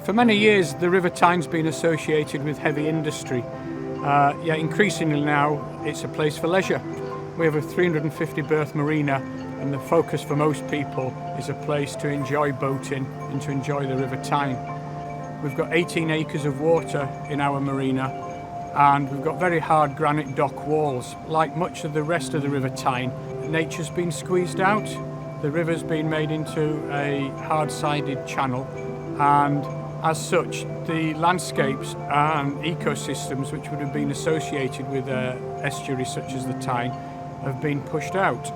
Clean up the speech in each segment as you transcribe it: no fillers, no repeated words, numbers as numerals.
For many years, the River Tyne's been associated with heavy industry, yet increasingly now it's a place for leisure. We have a 350 berth marina, and the focus for most people is a place to enjoy boating and to enjoy the River Tyne. We've got 18 acres of water in our marina, and we've got very hard granite dock walls. Like much of the rest of the River Tyne, nature's been squeezed out. The river's been made into a hard-sided channel, and as such, the landscapes and ecosystems which would have been associated with estuaries such as the Tyne have been pushed out.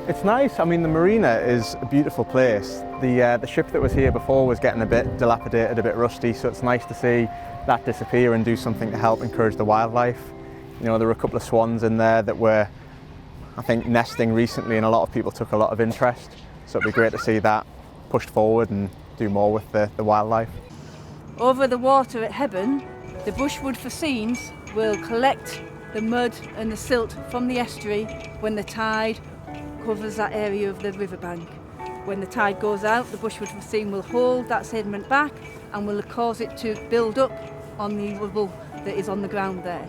It's nice. I mean, the marina is a beautiful place. The ship that was here before was getting a bit dilapidated, a bit rusty, so it's nice to see that disappear and do something to help encourage the wildlife. You know, there were a couple of swans in there that were, I think, nesting recently, and a lot of people took a lot of interest. So it'd be great to see that pushed forward and do more with the wildlife. Over the water at Hebburn, the bushwood for scenes will collect the mud and the silt from the estuary when the tide covers that area of the riverbank. When the tide goes out, the bushwood for scene will hold that sediment back and will cause it to build up on the rubble that is on the ground there.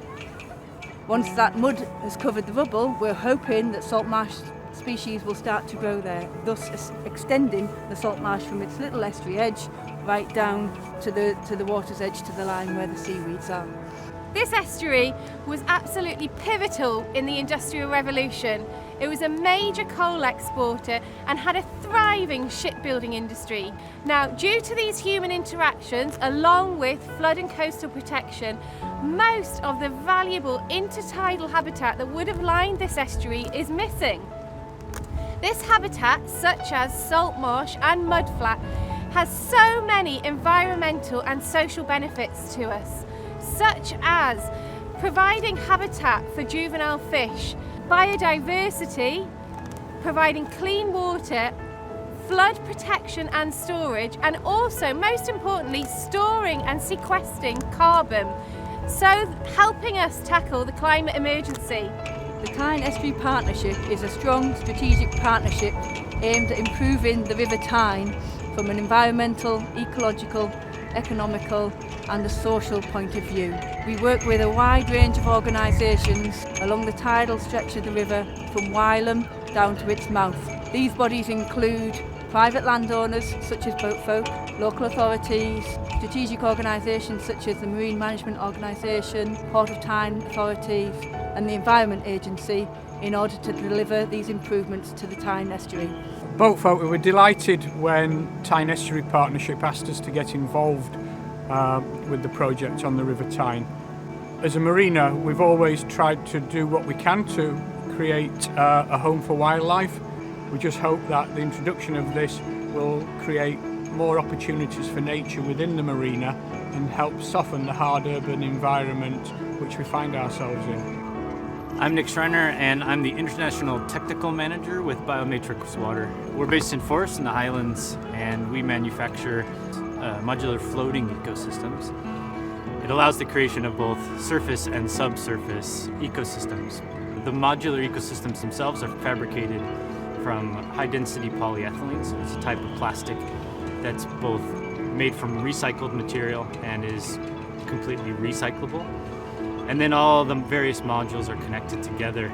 Once that mud has covered the rubble, we're hoping that salt marsh species will start to grow there, thus extending the salt marsh from its little estuary edge right down to the water's edge, to the line where the seaweeds are. This estuary was absolutely pivotal in the Industrial Revolution. It was a major coal exporter and had a thriving shipbuilding industry. Now, due to these human interactions, along with flood and coastal protection, most of the valuable intertidal habitat that would have lined this estuary is missing. This habitat, such as salt marsh and mudflat, has so many environmental and social benefits to us, such as providing habitat for juvenile fish, biodiversity, providing clean water, flood protection and storage, and also, most importantly, storing and sequestering carbon, so helping us tackle the climate emergency. The Tyne Estuary Partnership is a strong strategic partnership aimed at improving the River Tyne from an environmental, ecological, economical and a social point of view. We work with a wide range of organisations along the tidal stretch of the river from Wylam down to its mouth. These bodies include private landowners such as Boatfolk, local authorities, strategic organisations such as the Marine Management Organisation, Port of Tyne authorities and the Environment Agency in order to deliver these improvements to the Tyne Estuary. Boatfolk were delighted when Tyne Estuary Partnership asked us to get involved with the project on the River Tyne. As a marina, we've always tried to do what we can to create a home for wildlife. We just hope that the introduction of this will create more opportunities for nature within the marina and help soften the hard urban environment which we find ourselves in. I'm Nick Schreiner, and I'm the International Technical Manager with Biomatrix Water. We're based in Forest in the Highlands, and we manufacture modular floating ecosystems. It allows the creation of both surface and subsurface ecosystems. The modular ecosystems themselves are fabricated from high-density polyethylene, so it's a type of plastic that's both made from recycled material and is completely recyclable. And then all the various modules are connected together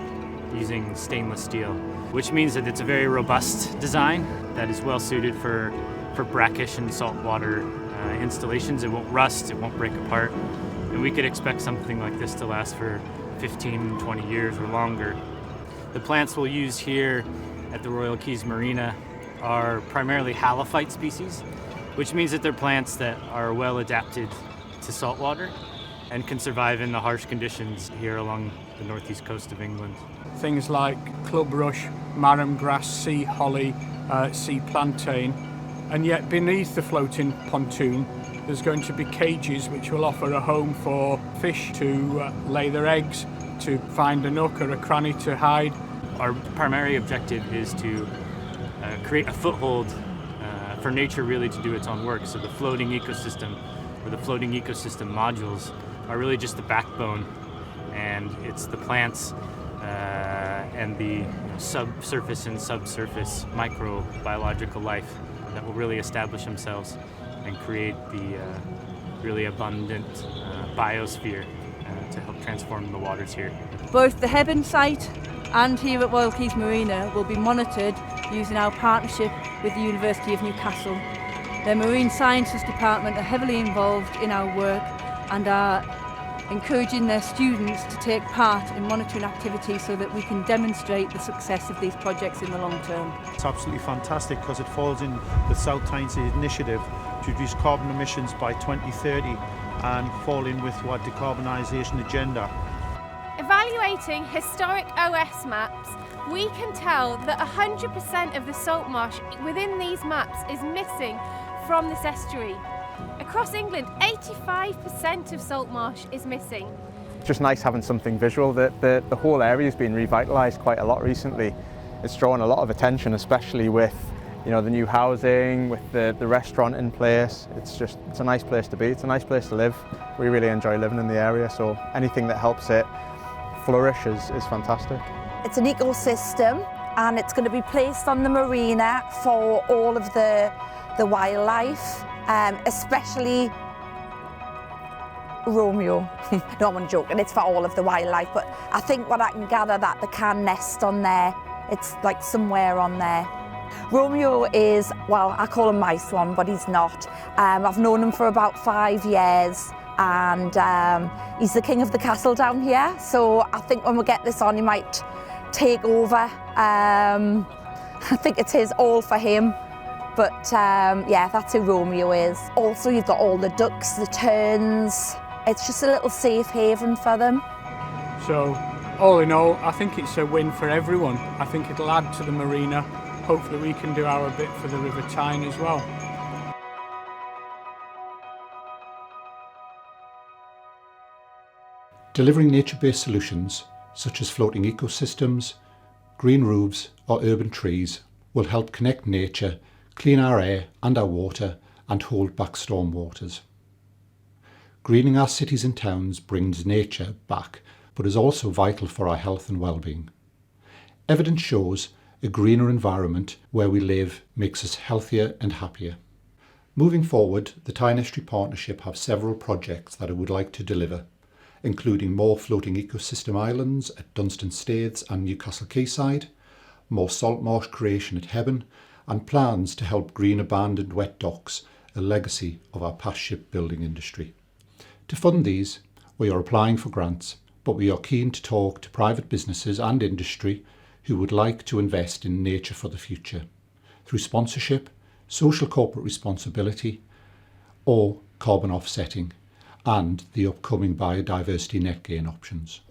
using stainless steel, which means that it's a very robust design that is well suited for brackish and saltwater installations. It won't rust, it won't break apart, and we could expect something like this to last for 15, 20 years or longer. The plants we'll use here at the Royal Keys Marina are primarily halophyte species, which means that they're plants that are well adapted to saltwater and can survive in the harsh conditions here along the northeast coast of England. Things like club rush, marram grass, sea holly, sea plantain, and yet beneath the floating pontoon there's going to be cages which will offer a home for fish to lay their eggs, to find a nook or a cranny to hide. Our primary objective is to create a foothold for nature really to do its own work. So the floating ecosystem, or the floating ecosystem modules, are really just the backbone, and it's the plants and the subsurface and subsurface microbiological life that will really establish themselves and create the really abundant biosphere to help transform the waters here. Both the Hebburn site and here at Royal Quays Marina will be monitored using our partnership with the University of Newcastle. Their Marine Sciences Department are heavily involved in our work and are encouraging their students to take part in monitoring activities so that we can demonstrate the success of these projects in the long term. It's absolutely fantastic because it falls in the South Tyneside initiative to reduce carbon emissions by 2030 and fall in with our decarbonisation agenda. Evaluating historic OS maps, we can tell that 100% of the salt marsh within these maps is missing from this estuary. Across England, 85% of salt marsh is missing. It's just nice having something visual. The whole area has been revitalised quite a lot recently. It's drawn a lot of attention, especially with the new housing, with the restaurant in place. It's a nice place to be. It's a nice place to live. We really enjoy living in the area, so anything that helps it flourish is fantastic. It's an ecosystem and it's going to be placed on the marina for all of the wildlife, especially Romeo. No, I'm only joking, it's for all of the wildlife, but I think what I can gather that they can nest on there. It's like somewhere on there. Romeo is, well, I call him my swan, but he's not. I've known him for about 5 years and he's the king of the castle down here. So I think when we get this on, he might take over. I think it's all for him. But yeah, that's who Romeo is. Also, you've got all the ducks, the terns. It's just a little safe haven for them. So, all in all, I think it's a win for everyone. I think it'll add to the marina. Hopefully we can do our bit for the River Tyne as well. Delivering nature-based solutions, such as floating ecosystems, green roofs or urban trees, will help connect nature, clean our air and our water, and hold back storm waters. Greening our cities and towns brings nature back, but is also vital for our health and well-being. Evidence shows a greener environment where we live makes us healthier and happier. Moving forward, the Tyne Estuary Partnership have several projects that I would like to deliver, including more floating ecosystem islands at Dunstan Staithes and Newcastle Quayside, more salt marsh creation at Hebburn, and plans to help green abandoned wet docks, a legacy of our past shipbuilding industry. To fund these, we are applying for grants, but we are keen to talk to private businesses and industry who would like to invest in nature for the future, through sponsorship, social corporate responsibility, or carbon offsetting, and the upcoming biodiversity net gain options.